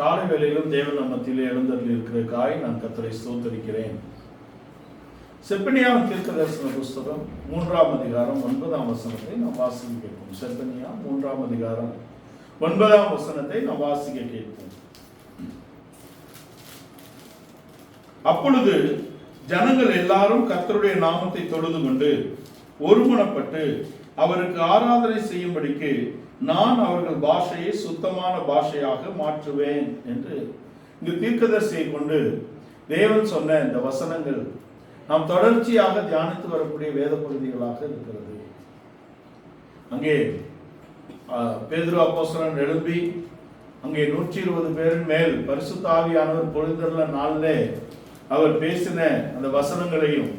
காலை வேளையிலும் தேவன் நம்மத்திலே எழுந்தருளி இருக்கிறதுக்காய் நான் கர்த்தரை ஸ்தோத்திரிக்கிறேன். செப்பனியாவின் தீர்க்கதரிசன புஸ்தகம் 3ஆம் அதிகாரம் 9ஆம் வசனத்தை நாம் வாசிக்க கேட்போம். செப்பனியா 3ஆம் அதிகாரம் 9ஆம் வசனத்தை நாம் வாசிக்க கேட்போம். அப்பொழுது ஜனங்கள் எல்லாரும் கர்த்தருடைய நாமத்தை தொழுது கொண்டு ஒருமனப்பட்டு அவருக்கு ஆராதனை செய்யும்படிக்கு நான் அவர்கள் பாஷையை சுத்தமான பாஷையாக மாற்றுவேன் என்று இங்கு தீர்க்கதரிசியை கொண்டு தேவன் சொன்ன இந்த வசனங்கள் நாம் தொடர்ச்சியாக தியானித்து வரக்கூடிய வேத பகுதிகளாக இருக்கிறது. அங்கே பேதுரு அப்போஸ்தலன் எழும்பி அங்கே 120 பேரின் மேல் பரிசுத்த ஆவியானவர் பொழிந்துள்ள நாளிலே அவர் பேசின அந்த வசனங்களையும்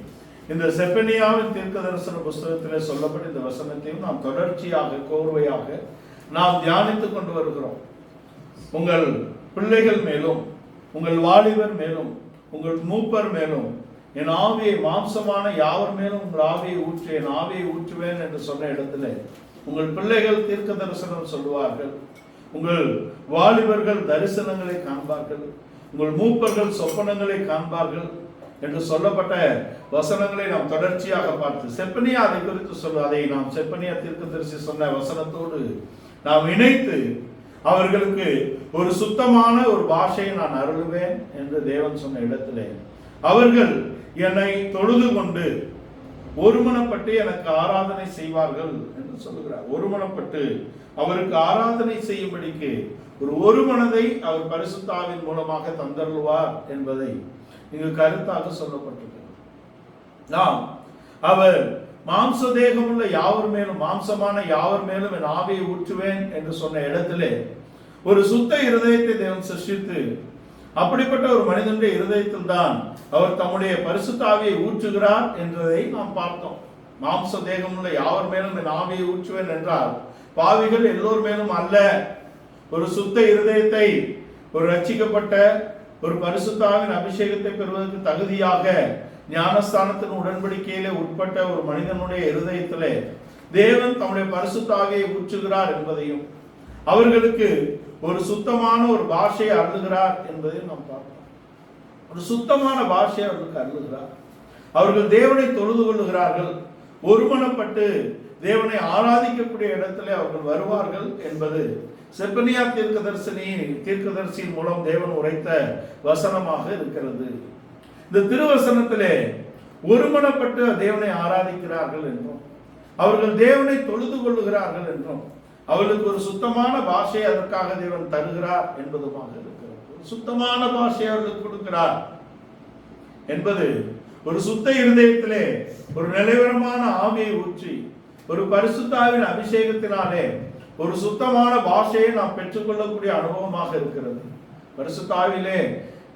இந்த செப்பனியாவின் தீர்க்க தரிசன புஸ்தகத்திலே சொல்லப்பட்ட இந்த வசனத்தையும் நாம் தொடர்ச்சியாக கோர்வையாக நாம் தியானித்துக் கொண்டு வருகிறோம். உங்கள் பிள்ளைகள் மேலும் உங்கள் வாலிபர் மேலும் உங்கள் மூப்பர் மேலும் என் ஆவியை மாம்சமான யாவர் மேலும் உங்கள் ஆவியை ஊற்று என் ஆவியை ஊற்றுவேன் என்று சொன்ன இடத்துல உங்கள் பிள்ளைகள் தீர்க்க தரிசனம் சொல்லுவார்கள், உங்கள் வாலிபர்கள் தரிசனங்களை காண்பார்கள், உங்கள் மூப்பர்கள் சொப்பனங்களை காண்பார்கள் என்று சொல்லப்பட்ட வசனங்களை நாம் தொடர்ச்சியாக பார்த்து செப்பனியா அதை குறித்து அதை நாம் செப்பனியா தீர்க்கதரிசி சொன்ன வசனத்தோடு நாம் இணைத்து அவர்களுக்கு ஒரு சுத்தமான ஒரு பாஷையை நான் அருளுவேன் என்று தேவன் சொன்ன இடத்திலே அவர்கள் என்னை தொழுது கொண்டு ஒருமனப்பட்டு எனக்கு ஆராதனை செய்வார்கள் என்று சொல்லுகிறார். ஒருமனப்பட்டு அவருக்கு ஆராதனை செய்யும்படிக்கு ஒரு மனதை அவர் பரிசுத்த ஆவியின் மூலமாக தந்தருள்வார் என்பதை இங்கு கருத்தாக சொல்லப்பட்டிருக்கிறது. நாம் அவர் மாம்ச தேகம் உள்ள யாவர் மேலும் மாம்சமான யாவர் மேலும் என் ஆவியை ஊற்றுவேன் என்று சொன்ன இடத்திலே ஒரு சுத்த இருதயத்தை தேவன் சிருஷ்டித்து அப்படிப்பட்ட ஒரு மனிதனுடைய இருதயத்தில் தான் அவர் தம்முடைய பரிசுத்த ஆவியை ஊற்றுகிறார் என்பதை நாம் பார்த்தோம். மாம்ச தேகம் உள்ள யாவர் மேலும் என் ஆவியை ஊற்றுவேன் என்றால் பாவிகள் எல்லோர் மேலும் அல்ல, ஒரு சுத்த இருதயத்தை ஒரு ரட்சிக்கப்பட்ட ஒரு பரிசுத்தாவின் அபிஷேகத்தை பெறுவதற்கு தகுதியாக ஞானஸ்தானத்தின் உடன்படிக்கையிலே உட்பட்ட ஒரு மனிதனுடைய இருதயத்திலே தேவன் தம்முடைய பரிசுத்தாவியை ஊற்றுகிறார் என்பதையும் அவர்களுக்கு ஒரு சுத்தமான ஒரு பாஷையை அருளுகிறார் என்பதையும் நாம் பார்த்தோம். ஒரு சுத்தமான பாஷையை அவர்களுக்கு அருளுகிறார். அவர்கள் தேவனை தொழுது கொள்ளுகிறார்கள், ஒருமனப்பட்டு தேவனை ஆராதிக்கக்கூடிய இடத்திலே அவர்கள் வருவார்கள் என்பது செப்பனியா தீர்க்கதரிசியின் மூலம் தேவன் உரைத்த வசனமாக இருக்கிறது. இந்த திருவசனத்திலே ஒருமனப்பட்டு தேவனை ஆராதிக்கிறார்கள் என்றும் அவர்கள் தேவனை தொழுது கொள்ளுகிறார்கள் என்றும் அவர்களுக்கு ஒரு சுத்தமான பாஷையை அதற்காக தேவன் தருகிறார் என்பதுமாக இருக்கிறது. ஒரு சுத்தமான பாஷையை அவர்களுக்கு கொடுக்கிறார் என்பது ஒரு சுத்த இருதயத்திலே ஒரு நிலைவரமான ஆவியை ஊற்றி ஒரு பரிசுத்தாவின் அபிஷேகத்தினாலே ஒரு சுத்தமான பாஷையை நாம் பெற்றுக்கொள்ளக்கூடிய அனுபவமாக இருக்கிறது. பரிசுத்தாவிலே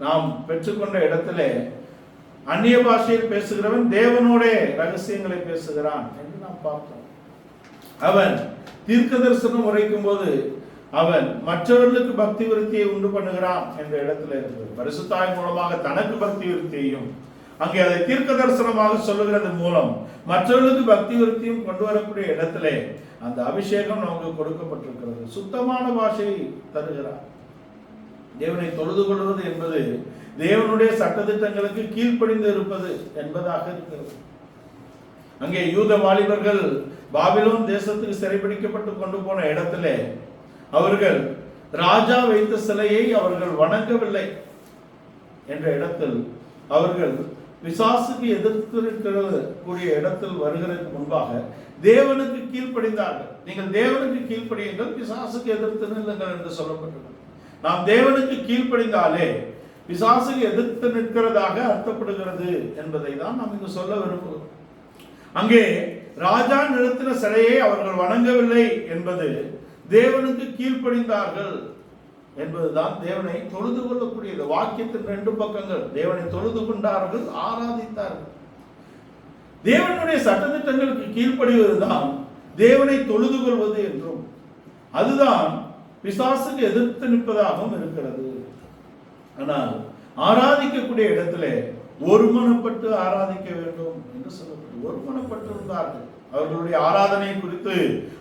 நாம் பெற்றுக்கொண்ட இடத்திலே அந்நிய பாஷையில் பேசுகிறவன் தேவனோட ரகசியங்களை பேசுகிறான் என்று நாம் பார்த்தோம். அவன் தீர்க்க தரிசனம் உரைக்கும் போது அவன் மற்றவர்களுக்கு பக்தி விருத்தியை உண்டு பண்ணுகிறான் என்ற இடத்துல இருக்கிறது. பரிசுத்தாவின் மூலமாக தனக்கு பக்தி விருத்தியையும் அங்கே அதை தீர்க்க தரிசனமாக சொல்லுகிறது மூலம் மற்றவர்களுக்கு பக்தி விருத்தியும் கொண்டு வரக்கூடிய இடத்திலே அந்த அபிஷேகம் நமக்கு கொடுக்கப்பட்டிருக்கிறது. சுத்தமான பாஷையை தருகிறார். தேவனை தொழுது கொள்வது என்பது தேவனுடைய சட்டதிட்டங்களுக்கு கீழ்ப்படிந்து இருப்பது என்பதாக இருக்கிறது. அங்கே யூத வாலிபர்கள் பாபிலோன் தேசத்துக்கு சிறைபிடிக்கப்பட்டு கொண்டு போன இடத்திலே அவர்கள் ராஜா வைத்த சிலையை அவர்கள் வணங்கவில்லை என்ற இடத்தில் அவர்கள் பிசாசுக்கு எதிர்த்து கூடிய இடத்தில் வருகிறதுக்கு முன்பாக தேவனுக்கு கீழ்ப்படிந்தார்கள். நீங்கள் தேவனுக்கு கீழ்ப்படியுங்கள், பிசாசுக்கு எதிர்த்து நில்லுங்கள் என்று சொல்லப்பட்டது. நாம் தேவனுக்கு கீழ்ப்படிந்தாலே பிசாசுக்கு எதிர்த்து நிற்கிறதாக அர்த்தப்படுகிறது என்பதை தான் நாம் இங்கு சொல்ல விரும்புகிறோம். அங்கே ராஜா நிறுத்தின சிலையை அவர்கள் வணங்கவில்லை என்பது தேவனுக்கு கீழ்ப்படிந்தார்கள் என்பதுதான் தேவனை தொழுது கொள்ளக்கூடியது. வாக்கியத்தின் 2 பக்கங்கள். தேவனை தொழுது கொண்டார்கள், ஆராதித்தார்கள். தேவனுடைய சட்டத்திட்டங்களுக்கு கீழ்ப்படிவதுதான் தேவனை தொழுது கொள்வது என்றும் அதுதான் பிசாசுக்கு எதிர்த்து நிற்பதாகவும் இருக்கிறது. ஆனால் ஆராதிக்கக்கூடிய இடத்திலே ஒருமனப்பட்டு ஆராதிக்க வேண்டும் என்று சொல்லப்பட்டு ஒருமனப்பட்டு இருந்தார்கள். அவர்களுடைய ஆராதனை குறித்து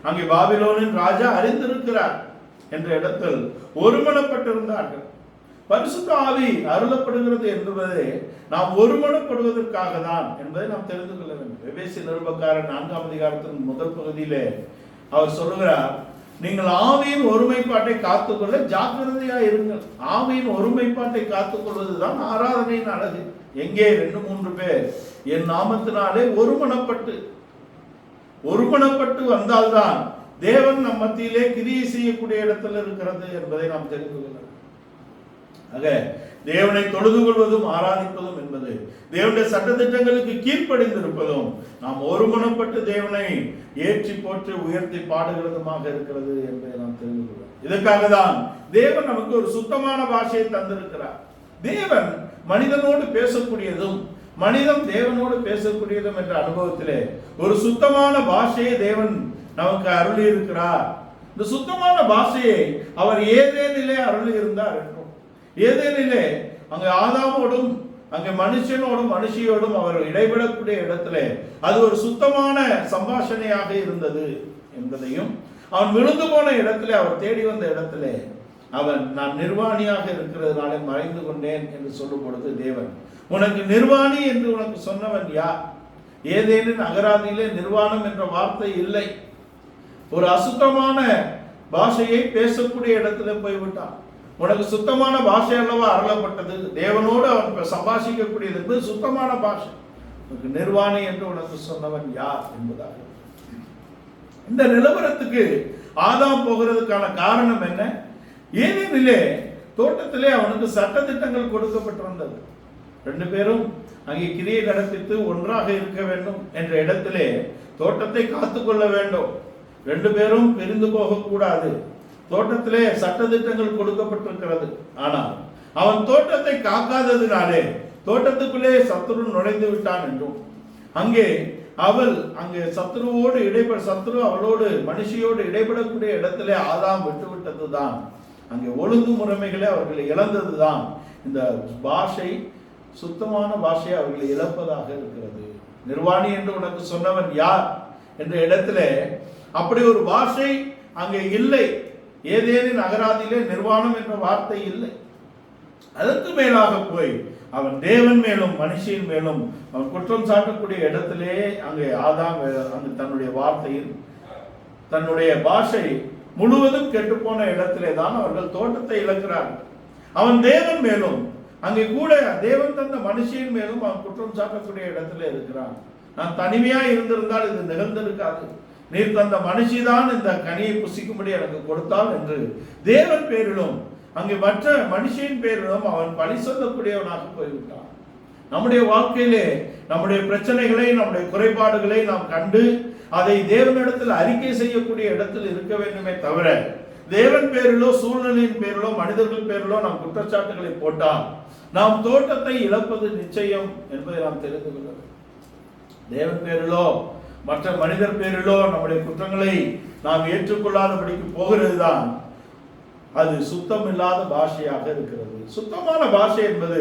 அங்கே பாபிலோனின் ராஜா அறிந்திருக்கிறார் என்ற இடத்தில் ஒருமனப்பட்டிருந்தார்கள். பரிசுத்த ஆவி அருளப்படுகிறது என்பதே நாம் ஒருமனப்படுவதற்காக தான் என்பதை நாம் தெரிந்து கொள்ள வேண்டும். எபேசிய நிருபக்காரன் 4ஆம் அதிகாரத்தின் முதல் பகுதியிலே அவர் சொல்லுகிறார், நீங்கள் ஆவியின் ஒருமைப்பாட்டை காத்துக்கொள்ள ஜாக்கிரதையா இருங்கள். ஆவியின் ஒருமைப்பாட்டை காத்துக்கொள்வதுதான் ஆராதனையின் அழகு. எங்கே 2-3 பேர் என் நாமத்தினாலே ஒருமனப்பட்டு வந்தால்தான் தேவன் நம் மத்தியிலே கிரியை செய்யக்கூடிய இடத்தில் இருக்கிறது என்பதை நாம் தெரிந்து கொள்ள. ஆக தேவனை தொழுது கொள்வதும் ஆராதிப்பதும் என்பது தேவனுடைய சட்டத்திட்டங்களுக்கு கீழ்ப்படிந்திருப்பதும் நாம் ஒருமனப்பட்டு தேவனை ஏற்றி போற்றி உயர்த்தி பாடுகிறதுமாக இருக்கிறது என்பதை நாம் தெரிந்து கொள்வோம். இதற்காக தான் தேவன் நமக்கு ஒரு சுத்தமான பாஷையை தந்திருக்கிறார். தேவன் மனிதனோடு பேசக்கூடியதும் மனிதன் தேவனோடு பேசக்கூடியதும் என்ற அனுபவத்திலே ஒரு சுத்தமான பாஷையை தேவன் நமக்கு அருளி இருக்கிறார். இந்த சுத்தமான பாஷையை அவர் ஏதேனிலே அருளி இருந்தார் என்றும், ஏதேனிலே அங்கே ஆதாமோடும் அங்கே மனுஷனோடும் மனுஷியோடும் அவர் இடைபெறக்கூடிய இடத்துல அது ஒரு சுத்தமான சம்பாஷணையாக இருந்தது என்பதையும், அவன் விழுந்து போன இடத்துல அவர் தேடி வந்த இடத்துல அவன் நான் நிர்வாணியாக இருக்கிறதுனாலே மறைந்து கொண்டேன் என்று சொல்லும் பொழுது தேவன் உனக்கு நிர்வாணி என்று உனக்கு சொன்னவன் யார்? ஏதேனும் அகராதியிலே நிர்வாணம் என்ற வார்த்தை இல்லை. ஒரு அசுத்தமான பாஷையை பேசக்கூடிய இடத்துல போய்விட்டான். உனக்கு சுத்தமான பாஷை அல்லவா அருளப்பட்டது, தேவனோடு அவன் சம்பாஷிக்கக்கூடியது என்பது சுத்தமான பாஷை. உனக்கு நிர்வாணி என்று உனக்கு சொன்னவன் யார் என்பதாக. இந்த நிலவரத்துக்கு ஆதாம் போகிறதுக்கான காரணம் என்ன? ஏனெனிலே தோட்டத்திலே அவனுக்கு சட்டதிட்டங்கள் கொடுக்கப்பட்டிருந்தது. 2 பேரும் அங்கே கிரியை நடப்பித்து ஒன்றாக இருக்க வேண்டும் என்ற இடத்திலே தோட்டத்தை காத்துக்கொள்ள வேண்டும். 2 பேரும் பிரிந்து போகக்கூடாது. தோட்டத்திலே சட்டதிட்டங்கள் கொடுக்கப்பட்டிருக்கிறது. ஆனால் அவன் தோட்டத்தை காக்காததினாலே தோட்டத்துக்குள்ளே சத்துரு நுழைந்து விட்டான் என்றும், அங்கே சத்துரு அவளோடு மனுஷியோடு இடைபடக்கூடிய இடத்திலே ஆதாம் விட்டுவிட்டது தான், அங்கே ஒழுங்கு முறைமைகளை அவர்கள் இழந்ததுதான் இந்த பாஷை, சுத்தமான பாஷையை அவர்கள் இழப்பதாக இருக்கிறது. நிர்வாணி என்று உனக்கு சொன்னவன் யார் என்ற இடத்துல அப்படி ஒரு பாஷை அங்கே இல்லை. ஏதேனும் அகராதியிலே நிர்வாணம் என்ற வார்த்தை இல்லை. அதற்கு மேலாக போய் அவன் தேவன் மேலும் மனுஷியின் மேலும் அவன் குற்றம் சாட்டக்கூடிய இடத்திலே அங்கே ஆதாம் அங்கு தன்னுடைய வார்த்தையில் தன்னுடைய பாஷை முழுவதும் கெட்டுப்போன இடத்திலே தான் அவர்கள் தோட்டத்தை இழக்கிறார்கள். அவன் தேவன் மேலும் அங்கே கூட தேவன் தந்த மனுஷியின் மேலும் அவன் குற்றம் சாட்டக்கூடிய இடத்துல இருக்கிறான். நான் தனிமையா இருந்திருந்தால் இது நிகழ்ந்திருக்காது, நீர் தந்த மனுஷிதான் இந்த கனியை புசிக்கும்படி எனக்கு கொடுத்தால் என்று தேவன் பேரிலும் அங்கே மற்ற மனுஷியின் பேரிலும் அவன் பழி சொல்லக்கூடியவனாக போய்விட்டான். நம்முடைய வாழ்க்கையிலே நம்முடைய பிரச்சனைகளை நம்முடைய குறைபாடுகளை நாம் கண்டு அதை தேவனிடத்தில் அறிக்கை செய்யக்கூடிய இடத்தில் இருக்க வேண்டுமே தவிர தேவன் பேரிலோ சூழ்நிலையின் பேரிலோ மனிதர்கள் பேரிலோ நாம் குற்றச்சாட்டுகளை போட்டால் நாம் தோட்டத்தை இழப்பது நிச்சயம் என்பதை நாம் தெரிந்து கொள்ள வேண்டும். தேவன் பேரிலோ மற்ற மனிதர் பேரிலோ நம்முடைய குற்றங்களை நாம் ஏற்றுக்கொள்ளாதபடிக்கு போகிறது தான் அது சுத்தம் இல்லாத பாஷையாக இருக்கிறது. சுத்தமான பாஷை என்பது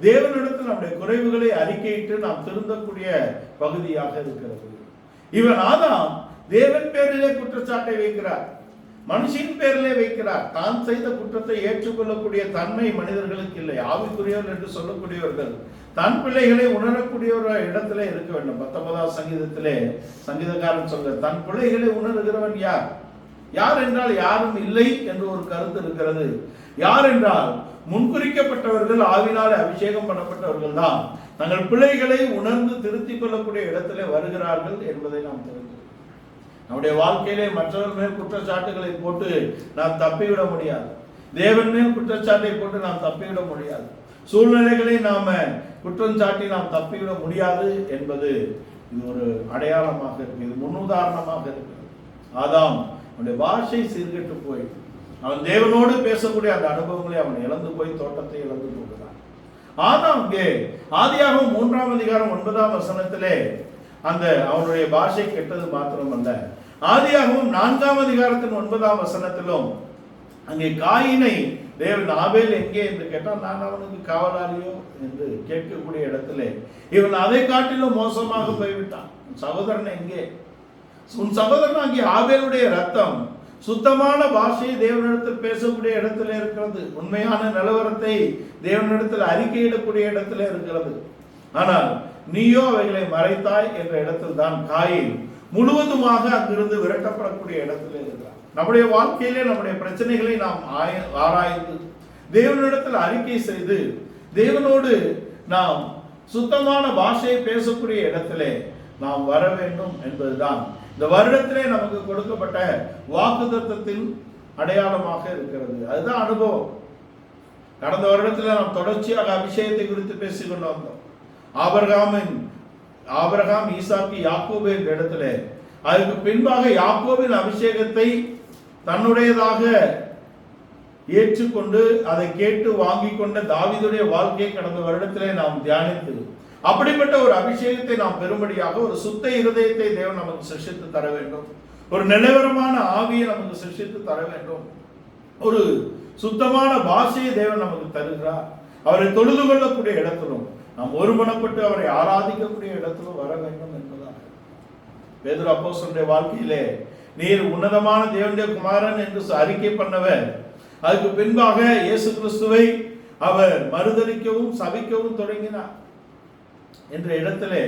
தேவனிடத்தில் நம்முடைய குறைவுகளை அறிக்கையிட்டு நாம் திருந்தக்கூடிய பகுதியாக இருக்கிறது. இவன் ஆதாம் தேவன் பேரிலே குற்றச்சாட்டை வைக்கிறார், மனுஷின் பேரிலே வைக்கிறார். தான் செய்த குற்றத்தை ஏற்றுக்கொள்ளக்கூடிய தன்மை மனிதர்களுக்கு இல்லை. ஆவிக்குரியவர் என்று சொல்லக்கூடியவர்கள் தன் பிள்ளைகளை உணரக்கூடிய ஒரு இடத்திலே இருக்க வேண்டும். 19ஆம் சங்கீதத்திலே சங்கீதக்காரன் சொல்ற தன் பிள்ளைகளை உணர்கிறவன் யார்? யார் என்றால் யாரும் இல்லை என்று ஒரு கருத்து இருக்கிறது. யார் என்றால் முன்குறிக்கப்பட்டவர்கள், ஆவினாலே அபிஷேகம் பண்ணப்பட்டவர்கள் தான் தங்கள் பிள்ளைகளை உணர்ந்து திருத்திக் கொள்ளக்கூடிய இடத்திலே வருகிறார்கள் என்பதை நாம் தெரிந்து நம்முடைய வாழ்க்கையிலே மற்றவர் மேல் குற்றச்சாட்டுகளை போட்டு நாம் தப்பிவிட முடியாது. தேவன் மேல் குற்றச்சாட்டை போட்டு நாம் தப்பிவிட முடியாது. சூழ்நிலைகளை நாம குற்றம் சாட்டி நாம் தப்பிவிட முடியாது என்பது இது ஒரு அடையாளமாக இருக்கு, இது முன்னுதாரணமாக இருக்கிறது. ஆதாம் அவனுடைய பாஷை சீர்கெட்டு போய் அவன் தேவனோடு பேசக்கூடிய அந்த அனுபவங்களை அவன் இழந்து போய் தோட்டத்தை இழந்து போகிறான். ஆதாம் ஆதியாகமம் 3ஆம் அதிகாரம் 9ஆம் வசனத்திலே அந்த அவனுடைய பாஷை கெட்டது மாத்திரமல்ல, ஆதியாகமம் 4ஆம் அதிகாரத்தின் 9ஆம் வசனத்திலும் அங்கே காயினை தேவன் ஆபேல் எங்கே என்று கேட்டால் நான் அவனுக்கு காவலாளியோ என்று கேட்கக்கூடிய இடத்துல இவன் அதை காட்டிலும் மோசமாக போய்விட்டான். சகோதரன் எங்கே? உன் சகோதரன் அங்கே ஆபேலுடைய ரத்தம் சுத்தமான பாஷை தேவனிடத்தில் பேசக்கூடிய இடத்துல இருக்கிறது. உண்மையான நிலவரத்தை தேவனிடத்தில் அறிக்கையிடக்கூடிய இடத்துல இருக்கிறது. ஆனால் நீயோ அவைகளை மறைத்தாய் என்ற இடத்தில் தான் காயின் முழுவதுமாக அங்கிருந்து விரட்டப்படக்கூடிய இடத்துல இருக்கிறார். நம்முடைய வாழ்க்கையிலே நம்முடைய பிரச்சனைகளை நாம் ஆராய்ந்து தேவனிடத்தில் அறிக்கை செய்து தேவனோடு நாம் சுத்தமான பாஷையை பேசக்கூடிய இடத்திலே நாம் வர வேண்டும் என்பதுதான் இந்த வருடத்திலே நமக்கு கொடுக்கப்பட்ட வாக்குத்தத்தத்தின் அடையாளமாக இருக்கிறது. அதுதான் அனுபவம். கடந்த வருடத்தில் நாம் தொடர்ச்சியாக அபிஷேகத்தை குறித்து பேசிக்கொண்டு வந்தோம். ஆபிரகாம், ஈசாக்கு, யாக்கோபு என்ற இடத்துல அதுக்கு பின்பாக யாக்கோபின் அபிஷேகத்தை தன்னுடையதாக ஏற்றுக்கொண்டு அதை கேட்டு வாங்கி கொண்ட தாவீதுடைய வாழ்க்கையை கடந்த வருடத்திலே நாம் தியானித்து அப்படிப்பட்ட ஒரு அபிஷேகத்தை நாம் பெறும்படியாக ஒரு சுத்த இருதயத்தை தேவன் நமக்கு சிருஷ்டித்து தர வேண்டும். ஒரு நிலவரமான ஆவியை நமக்கு சிருஷ்டித்து தர வேண்டும். ஒரு சுத்தமான பாஷையை தேவன் நமக்கு தருகிறார். அவரை தொழுது கொள்ளக்கூடிய இடத்திலும் நாம் ஒருமனப்பட்டு அவரை ஆராதிக்கக்கூடிய இடத்திலும் வர வேண்டும் என்பதாக பேதுரு அப்போஸ்தலனுடைய வாழ்க்கையிலே நீர் உன்னதமான தேவனுடைய குமாரன் என்று அறிக்கை பண்ணவர் அதுக்கு பின்பாக இயேசு கிறிஸ்துவை அவர் மறுதலிக்கவும் சபிக்கவும் தொடங்கினார் என்ற இடத்திலே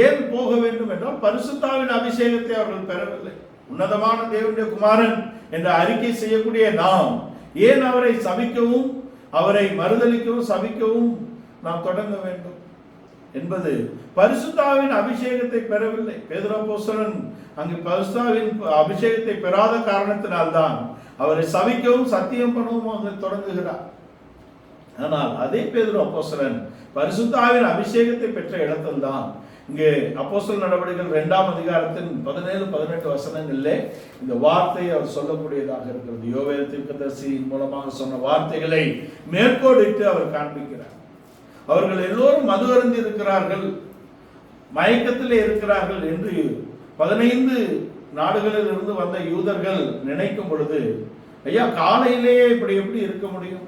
ஏன் போக வேண்டும் என்றால் பரிசுத்தாவின் அபிஷேகத்தை அவர்கள் பெறவில்லை. உன்னதமான தேவனுடைய குமாரன் என்ற அறிக்கை செய்யக்கூடிய நாம் ஏன் அவரை சபிக்கவும் அவரை மறுதலிக்கவும் சபிக்கவும் நாம் தொடங்க வேண்டும் என்பது பரிசுத்தாவின் அபிஷேகத்தை பெறவில்லை. பேதுரு அப்போஸ்தலன் அங்கு பரிசுத்தாவின் அபிஷேகத்தை பெறாத காரணத்தினால்தான் அவரை சபிக்கவும் சத்தியம் பண்ணவும் அங்கு தொடங்குகிறார். ஆனால் அதே பேதுரு அப்போஸ்தலன் பரிசுத்தாவின் அபிஷேகத்தை பெற்ற இடத்தில் தான் இங்கே அப்போஸ்தலர் நடவடிக்கைகள் 2ஆம் அதிகாரத்தின் 17-18 வசனங்களிலே இந்த வார்த்தையை அவர் சொல்லக்கூடியதாக இருக்கிறது. யோவேல் தீர்க்கதரிசியின் மூலமாக சொன்ன வார்த்தைகளை மேற்கோளிட்டு அவர் காண்பிக்கிறார். அவர்கள் எல்லோரும் மது அருந்தி இருக்கிறார்கள், மயக்கத்திலே இருக்கிறார்கள் என்று 15 நாடுகளில் இருந்து வந்த யூதர்கள் நினைக்கும் பொழுது, ஐயா காலையிலேயே இப்படி எப்படி இருக்க முடியும்?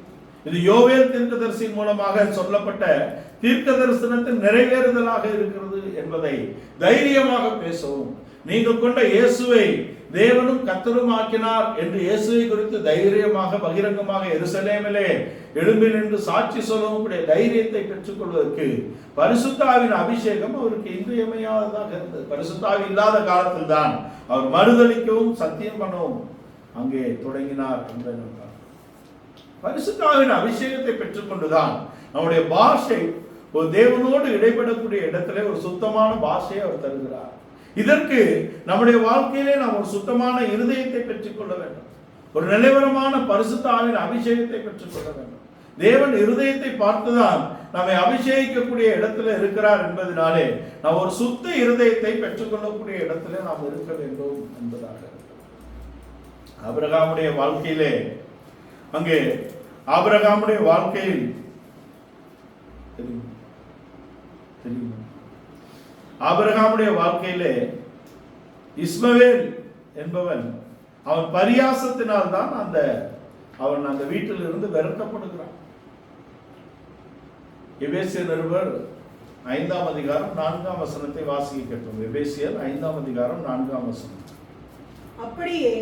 இது யோவேல் தீர்க்கதரிசியின் மூலமாக சொல்லப்பட்ட தீர்க்க தரிசனத்தின் நிறைவேறுதலாக இருக்கிறது என்பதை தைரியமாக பேசவும், நீங்கள் கொண்ட இயேசுவை தேவனும் கர்த்தரும் ஆக்கினார் என்று இயேசுவை குறித்து தைரியமாக பகிரங்கமாக எருசலேமிலே எழும்பி நின்று சாட்சி சொல்லவும் கூடிய தைரியத்தை பெற்றுக்கொள்வதற்கு பரிசுத்தாவின் அபிஷேகம் அவருக்கு இன்றியமையாததாக இருந்தது. பரிசுத்தாவி இல்லாத காலத்தில் தான் அவர் மறுதலிக்கவும் சத்தியம் பண்ணவும் அங்கே தொடங்கினார் என்பதை பரிசுத்தாவின் அபிஷேகத்தை பெற்றுக்கொண்டுதான் நம்முடைய பாஷை ஒரு தேவனோடு இடைப்படக்கூடிய இடத்துல ஒரு சுத்தமான பாஷையை அவர் தருகிறார். இதற்கு நம்முடைய வாழ்க்கையிலே நாம் ஒரு சுத்தமான இருதயத்தை பெற்றுக்கொள்ள வேண்டும். ஒரு நிலைவரமான பரிசுத்தாவின் அபிஷேகத்தை பெற்றுக்கொள்ள வேண்டும். தேவன் இருதயத்தை பார்த்துதான் நம்மை அபிஷேகிக்கக்கூடிய இடத்துல இருக்கிறார் என்பதனாலே நாம் ஒரு சுத்த இருதயத்தை பெற்றுக்கொள்ளக்கூடிய இடத்துல நாம் இருக்க வேண்டும் என்பதாக ஆபிரகாமுடைய வாழ்க்கையிலே அங்கே ஆபிரகாமுடைய வாழ்க்கையில் ஆபிரகாமுடைய வாழ்க்கையிலே இஸ்மவேல் என்பவன் அவன் பரியாசத்தினால் தான் அவன் அந்த வீட்டில் இருந்து விரட்டப்படுகிறான். எபேசியர் நிருபர் 5ஆம் அதிகாரம் 4ஆம் வசனத்தை வாசிக்கட்டும். எபேசியர் 5ஆம் அதிகாரம் 4ஆம் வசனம். அப்படியே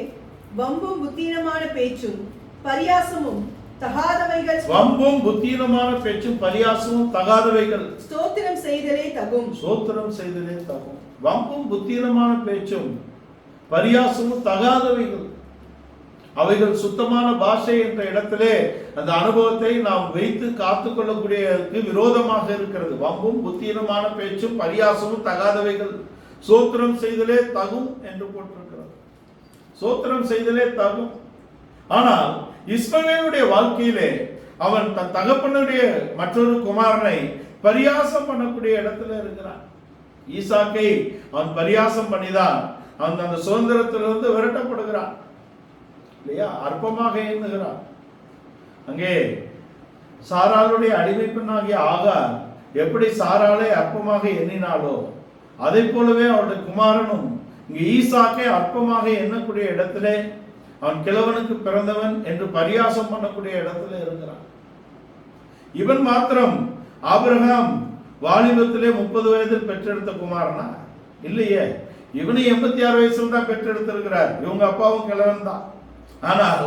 வம்பும் புத்தீனமான பேச்சும் பரியாசமும் தகாதவைகள், வம்பும் புத்தீனமான பேச்சும் பரியாசமும் தகாதவைகள் ஸ்தோத்திரம் செய்தலே தகும். ஸ்தோத்திரம் செய்தலே தகும். வம்பும் புத்தீனமான பேச்சும் பரியாசமும் தகாதவைகள், அவைகள் சுத்தமான பாஷை என்ற இடத்திலே அந்த அனுபவத்தை நாம் வைத்து காத்துக்கொள்ளக்கூடியதற்கு விரோதமாக இருக்கிறது. வம்பும் புத்தீனமான பேச்சும் பரியாசமும் தகாதவைகள் ஸ்தோத்திரம் செய்தலே தகும் என்று போட்டிருக்கிறது. ஸ்தோத்திரம் செய்தலே தகும். ஆனால் இஸ்மவேலுடைய வாழ்க்கையிலே அவன் தன் தகப்பனுடைய மற்றொரு குமாரனை பரியாசம் பண்ணக்கூடிய இடத்துல இருக்கிறான். ஈசாக்கை அவன் பரியாசம் பண்ணிதான் அவன் அந்த சுதந்திரத்திலிருந்து விரட்டப்படுகிறான் இல்லையா, அற்பமாக எண்ணுகிறான். அங்கே சாராளுடைய அடிமை பெண்ணாகிய ஆகார் எப்படி சாராளை அற்பமாக எண்ணினாலோ அதை போலவே அவருடைய குமாரனும் இங்கே ஈசாக்கை அற்பமாக எண்ணக்கூடிய இடத்திலே அவன் கிழவனுக்கு பிறந்தவன் என்று பரியாசம் பண்ணக்கூடிய இடத்துல இருக்கிறான். இவன் மாத்திரம் ஆபிரகாம் வாலிபத்திலே 30 வயதில் பெற்றெடுத்த குமாரனா இல்லையே. இவனு 86 வயசுல தான் பெற்றெடுத்திருக்கிறார். இவங்க அப்பாவும் கிழவன் தான். ஆனால்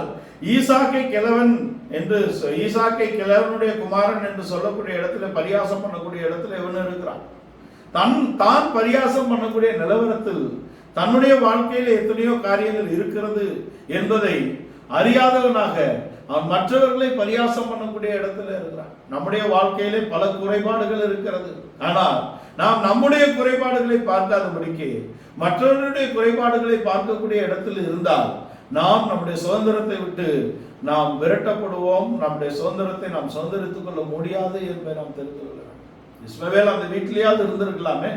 ஈசாக்கை கிழவன் என்று ஈசாக்கை கிழவனுடைய குமாரன் என்று சொல்லக்கூடிய இடத்துல, பரியாசம் பண்ணக்கூடிய இடத்துல இவன் இருக்கிறான். தான் பரியாசம் பண்ணக்கூடிய நிலவரத்தில் தன்னுடைய வாழ்க்கையில எத்தனையோ காரியங்கள் இருக்கிறது என்பதை அறியாதவனாக அவன் மற்றவர்களை பரியாசம் பண்ணக்கூடிய இடத்துல இருக்கிறான். நம்முடைய வாழ்க்கையிலே பல குறைபாடுகள் இருக்கிறது. ஆனால் நாம் நம்முடைய குறைபாடுகளை பார்க்காதபடிக்கு மற்றவர்களுடைய குறைபாடுகளை பார்க்கக்கூடிய இடத்தில் இருந்தால் நாம் நம்முடைய சுதந்திரத்தை விட்டு நாம் விரட்டப்படுவோம். நம்முடைய சுதந்திரத்தை நாம் சுதந்திரித்துக் கொள்ள முடியாது என்பதை நாம் தெரிந்து கொள்ள வேண்டும். இஸ்மவேல் அந்த வீட்டிலேயாவது இருந்திருக்கலாமே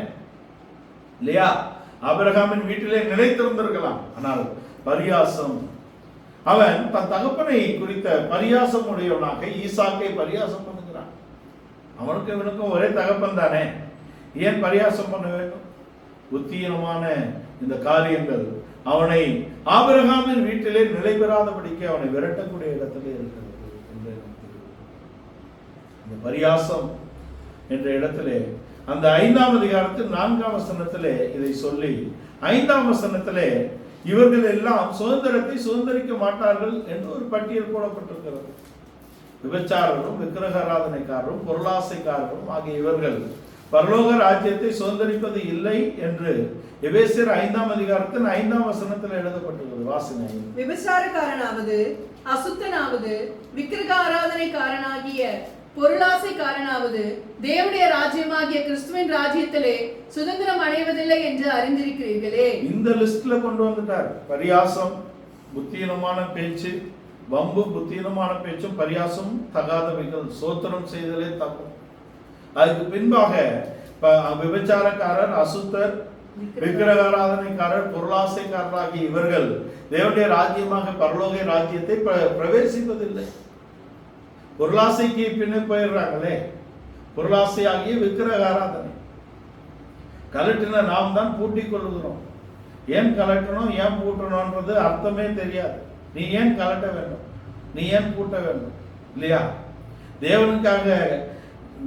இல்லையா? ஆபிரகாமின் வீட்டிலே நிலைத்திருந்திருக்கலாம். ஆனால் பரியாசம், அவன் தன் தகப்பனை குறித்த பரியாசம் உடையவனாக ஈசாக்கை பரியாசம் பண்ணுகிறான். அவனுக்கு இவனுக்கும் ஒரே தகப்பன் தானே, ஏன் பரியாசம் பண்ண வேண்டும்? புத்தியீனமான இந்த காரியங்கள் அவனை ஆபிரகாமின் வீட்டிலே நிலை பெறாதபடிக்கு அவனை விரட்டக்கூடிய இடத்திலே இருக்கிறது என்று இந்த பரியாசம் என்ற இடத்திலே அந்த 5ஆம் அதிகாரத்தில் 4ஆம் வசனத்திலே இதை சொல்லி 5ஆம் வசனத்திலே இவர்கள் எல்லாம் சுதந்திரத்தை சுதந்திரிக்க மாட்டார்கள் என்று ஒரு பட்டியல் போடப்பட்டிருக்கிறது. விபச்சாரரும், விக்கிரக ஆராதனைக்காரரும், பொருளாசைக்காரரும் ஆகிய இவர்கள் பரலோக ராஜ்யத்தை சுதந்திரிப்பது இல்லை என்று எபேசியர் 5ஆம் அதிகாரத்தின் 5ஆம் வசனத்தில் எழுதப்பட்டுள்ளது. வாசனை, விபச்சாரக்காரனாவது, அசுத்தனாவது, விக்கிரக ஆராதனைக்காரனாகிய பொருளாசைக்காரனாவது தேவனுடைய ராஜ்யமாகிய கிறிஸ்துவின் ராஜ்யத்திலே சுதந்திரம் அடைவதில்லை என்று அறிந்திருக்கிறீர்களே. இந்த லிஸ்ட்ல கொண்டு வந்துட்டார். பரியாசம், புத்தியீனமான பேச்சு, வம்பு, புத்தியீனமான பேச்சும் பரியாசம் தகாதவைகள், சோத்திரம் செய்தலே தப்பு. அதுக்கு பின்பாக விபச்சாரக்காரர், அசுத்தர், விக்கிரக ஆராதனைக்காரர், பொருளாசைக்காரராகிய இவர்கள் தேவனுடைய ராஜ்யமாக பரலோக ராஜ்யத்தை பிரவேசிப்பதில்லை. பொருளாசைக்கு பின்ன போயிடுறாங்களே. பொருளாசை ஆகிய விக்கிரக ஆராதனை கலட்டின நாம் தான் பூட்டிக் கொள்ளுகிறோம். ஏன் கலட்டணும், ஏன் பூட்டணும்ன்றது அர்த்தமே தெரியாது. நீ ஏன் கலட்ட வேண்டும், நீ ஏன் பூட்ட வேண்டும் இல்லையா?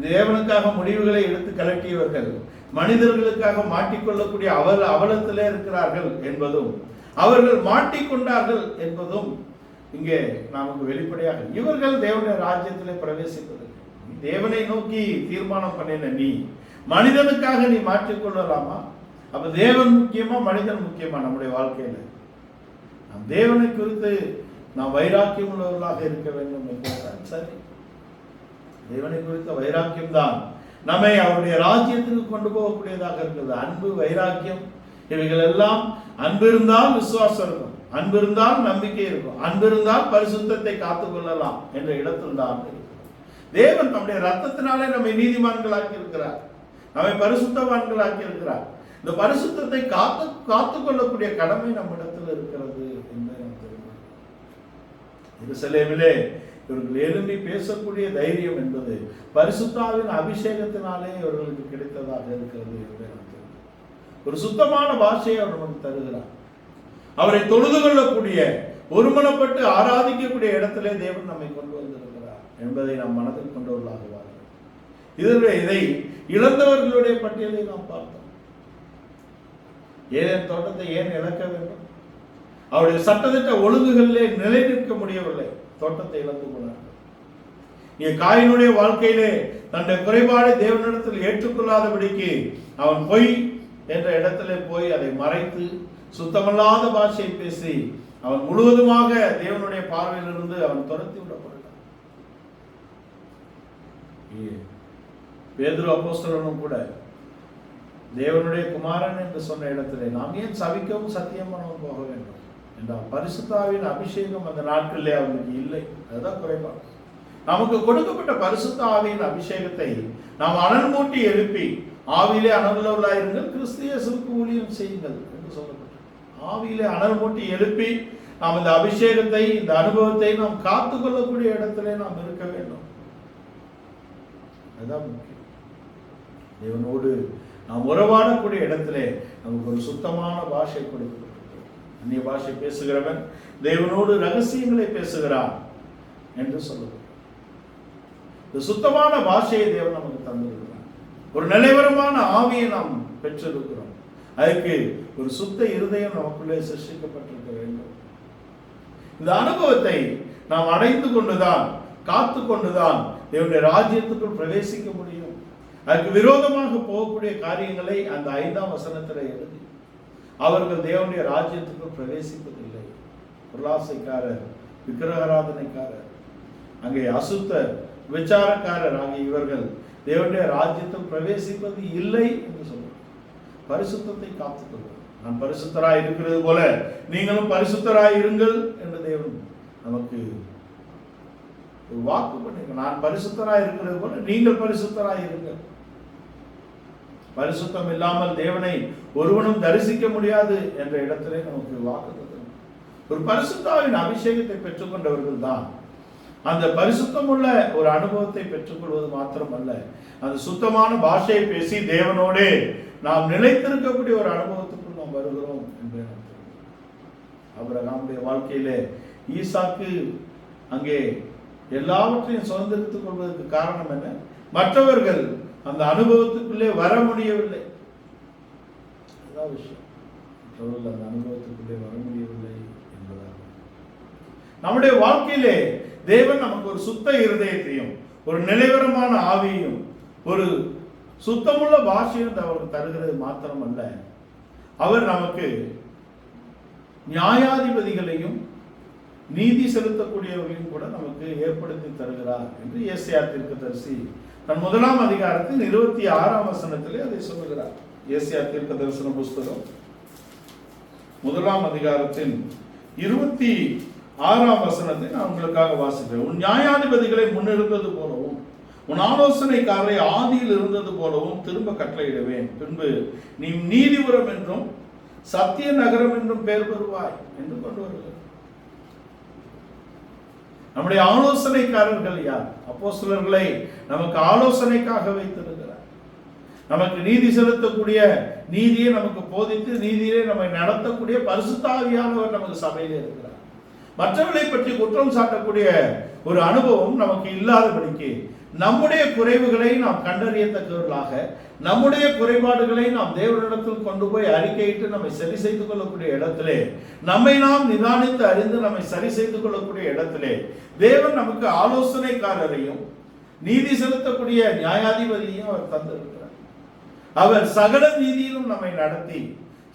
தேவனுக்காக முடிவுகளை எடுத்து கலட்டியவர்கள் மனிதர்களுக்காக மாட்டிக்கொள்ளக்கூடிய அவலத்திலே இருக்கிறார்கள் என்பதும், அவர்கள் மாட்டிக்கொண்டார்கள் என்பதும் இங்கே நமக்கு வெளிப்படையாக. இவர்கள் தேவனுடைய ராஜ்யத்திலே பிரவேசிப்பது. தேவனை நோக்கி தீர்மானம் பண்ணின நீ மனிதனுக்காக நீ மாற்றிக்கொள்ளலாமா? அப்ப தேவன் முக்கியமா, மனிதன் முக்கியமா? நம்முடைய வாழ்க்கையில நாம் தேவனை குறித்து நாம் வைராக்கியம் உள்ளவர்களாக இருக்க வேண்டும் என்பதுதான் சரி. தேவனை குறித்த வைராக்கியம் தான் நம்மை அவருடைய ராஜ்யத்துக்கு கொண்டு போகக்கூடியதாக இருக்கிறது. அன்பு, வைராக்கியம் இவைகள் எல்லாம். அன்பு இருந்தால் விசுவாசம் இருக்கும், அன்பு இருந்தால் நம்பிக்கை இருக்கும், அன்பு இருந்தால் பரிசுத்தத்தை காத்துக் கொள்ளலாம் என்ற இடத்தில் தான் தேவன் நம்முடைய ரத்தத்தினாலே நம்மை நீதிமான்களாக்கி இருக்கிறார், நம்மை பரிசுத்தவான்களாக்கி இருக்கிறார். இந்த பரிசுத்தத்தை காத்துக் கொள்ளக்கூடிய கடமை நம்மிடத்தில் இருக்கிறது என்பதை நாம் தெரியும். எருசலேமிலே இவர்கள் எழும்பி பேசக்கூடிய தைரியம் என்பது பரிசுத்தாவின் அபிஷேகத்தினாலே இவர்களுக்கு கிடைத்ததாக இருக்கிறது என்பதை நாம் தெரியும். ஒரு சுத்தமான பாஷையை அவர் நமக்கு தருகிறார். அவரை தொழுது கொள்ளக்கூடிய, ஒருமனப்பட்டு ஆராதிக்கக்கூடிய இடத்திலே தேவன் நம்மை கொண்டு வந்திருக்கிறார் என்பதை நாம் மனதில் கொண்டவர்களாக வாழ்கிறோம். இதை இழந்தவர்களுடைய பட்டியலை நாம் பார்த்தோம். ஏதேன் தோட்டத்தை ஏன் இழக்க வேண்டும்? அவருடைய சட்டத்திட்ட ஒழுங்குகளிலே நிலை நிற்க முடியவில்லை, தோட்டத்தை இழந்து போனார்கள். காயினுடைய வாழ்க்கையிலே தன்னுடைய குறைபாடு தேவனிடத்தில் ஏற்றுக்கொள்ளாதபடிக்கு அவன் பொய் என்ற இடத்திலே போய் அதை மறைத்து சுத்தமல்லாத பாஷையை பேசி அவன் முழுவதுமாக தேவனுடைய பார்வையிலிருந்து அவன் துரத்தி விடப்பட்டான். பேதுரு அப்போஸ்தலனும் கூட தேவனுடைய குமாரன் என்று சொன்ன இடத்திலே நாம் ஏன் சபிக்கவும் சத்தியம் பண்ணவும் போக வேண்டும் என்றால் பரிசுத்தாவின் அபிஷேகம் அந்த நாட்களிலே அவனுக்கு இல்லை. அதுதான் குறைபாடு. நமக்கு கொடுக்கப்பட்ட பரிசுத்த ஆவியின் அபிஷேகத்தை நாம் அனல் மூட்டி எழுப்பி ஆவியிலே அனலுள்ளாயிருங்கள், கிறிஸ்து இயேசுவுக்கு ஊழியம் செய்யுங்கள் என்று சொல்லப்பட்டது. ஆவியிலே அனல் மூட்டி எழுப்பி நாம் இந்த அபிஷேகத்தை, இந்த அனுபவத்தை நாம் காத்துக் கொள்ளக்கூடிய இடத்திலே நாம் இருக்க வேண்டும். அதுதான் முக்கியம். தேவனோடு நாம் உறவாடக்கூடிய இடத்திலே நமக்கு ஒரு சுத்தமான பாஷை கொடுக்கப்பட்டிருக்கிறது. அந்நிய பாஷை பேசுகிறவன் தேவனோடு ரகசியங்களை பேசுகிறான் என்று சொல்லப்படும். இந்த சுத்தமான பாஷையை தேவன் நமக்கு தந்திருக்கிறார். ஒரு நிலைவரமான ஆவியை நாம் பெற்றிருக்கிறோம். அதுக்கு ஒரு சுத்த இருதயம் நமக்குள்ளே சிருஷ்டிக்கப்பட்டிருக்க வேண்டும். இந்த அனுபவத்தை நாம் அடைந்து கொண்டுதான், காத்து கொண்டுதான் தேவனுடைய ராஜ்யத்துக்குள் பிரவேசிக்க முடியும். அதுக்கு விரோதமாக போகக்கூடிய காரியங்களை அந்த 5ஆம் வசனத்தில் எழுதி, அவர்கள் தேவனுடைய ராஜ்யத்துக்குள் பிரவேசிப்பதில்லை. பொருளாசைக்காரர், விக்கிரகாராதனைக்காரர், அங்கே அசுத்த விசாரக்காரர் ஆகிய இவர்கள் தேவனுடைய ராஜ்யத்தில் பிரவேசிப்பது இல்லை என்று சொல்லுவார். பரிசுத்தத்தை காத்துக்கொள்வோம். நான் பரிசுத்தராய் இருக்கிறது போல நீங்களும் பரிசுத்தராய் இருங்கள் என்று தேவன் நமக்கு ஒரு வாக்கு பண்ணுங்க. நான் பரிசுத்தராய் இருக்கிறது போல நீங்கள் பரிசுத்தராய் இருங்கள். பரிசுத்தம் இல்லாமல் தேவனை ஒருவனும் தரிசிக்க முடியாது என்ற இடத்திலே நமக்கு வாக்கு தரும். ஒரு பரிசுத்தாவின் அபிஷேகத்தை பெற்றுக்கொண்டவர்கள் தான் அந்த பரிசுத்தம் உள்ள ஒரு அனுபவத்தை பெற்றுக்கொள்வது மாத்திரமல்ல, அந்த சுத்தமான பாஷையை பேசி தேவனோடே நாம் நிலைத்திருக்கக்கூடிய ஒரு அனுபவத்துக்குள் நாம் வருகிறோம் என்று ஆபிரகாமுடைய வாழ்க்கையிலே ஈசாக்கு அங்கே எல்லாவற்றையும் சுதந்திரித்துக் கொள்வதற்கு காரணம் என்ன? மற்றவர்கள் அந்த அனுபவத்துக்குள்ளே வர முடியவில்லை. அதான் விஷயம். மற்றவர்கள் அந்த அனுபவத்துக்குள்ளே வர முடியவில்லை என்பதாக நம்முடைய வாழ்க்கையிலே தேவன் நமக்கு ஒரு சுத்த இருதயத்தையும் ஒரு நிலைவரமான ஆவியையும் ஒரு சுத்தமுள்ள பாஷையும் அவர் தருகிறது மாத்திரமல்ல, அவர் நமக்கு நியாயாதிபதிகளையும் நீதி செலுத்தக்கூடியவர்களையும் கூட நமக்கு ஏற்படுத்தி தருகிறார் என்று ஏசாயா தீர்க்கதரிசி தன் 1ஆம் அதிகாரத்தின் 26ஆம் வசனத்திலே அதை சொல்லுகிறார். ஏசாயா தீர்க்கதரிசன புஸ்தகம் 1ஆம் அதிகாரத்தின் 26ஆம் வசனத்தை நான் உங்களுக்காக வாசிக்கிறேன். உன் நியாயாதிபதிகளை முன்னிருந்தது போலவும் உன் ஆலோசனைக்காரரை ஆதியில் இருந்தது போலவும் திரும்ப கட்டளையிடுவேன். பின்பு நீ நீதிபுரம் என்றும் சத்திய நகரம் என்றும் பெயர் பெறுவாய் என்று கொண்டு வருகிறார். நம்முடைய ஆலோசனைக்காரர்கள் யார்? அப்போஸ்தலர்களை நமக்கு ஆலோசனைக்காக வைத்திருக்கிறார். நமக்கு நீதி செலுத்தக்கூடிய, நீதியை நமக்கு போதித்து நீதியிலே நம்மை நடத்தக்கூடிய பரிசுத்த ஆவியானவர் நமக்கு சபையிலே இருக்கிறார். மற்றவர்களை பற்றி குற்றம் சாட்டக்கூடிய ஒரு அனுபவம் நமக்கு இல்லாதபடிக்கு நம்முடைய குறைவுகளை நாம் கண்டறியத்தக்கவர்களாக, நம்முடைய குறைபாடுகளை நாம் தேவனிடத்தில் கொண்டு போய் அறிக்கையிட்டு நம்மை சரி செய்து கொள்ளக்கூடிய இடத்திலே, நம்மை நாம் நிதானித்து அறிந்து நம்மை சரி செய்து கொள்ளக்கூடிய இடத்திலே தேவன் நமக்கு ஆலோசனைக்காரரையும் நீதி செலுத்தக்கூடிய நியாயாதிபதியையும் அவர் தந்திருக்கிறார். அவர் சகல நீதியிலும் நம்மை நடத்தி,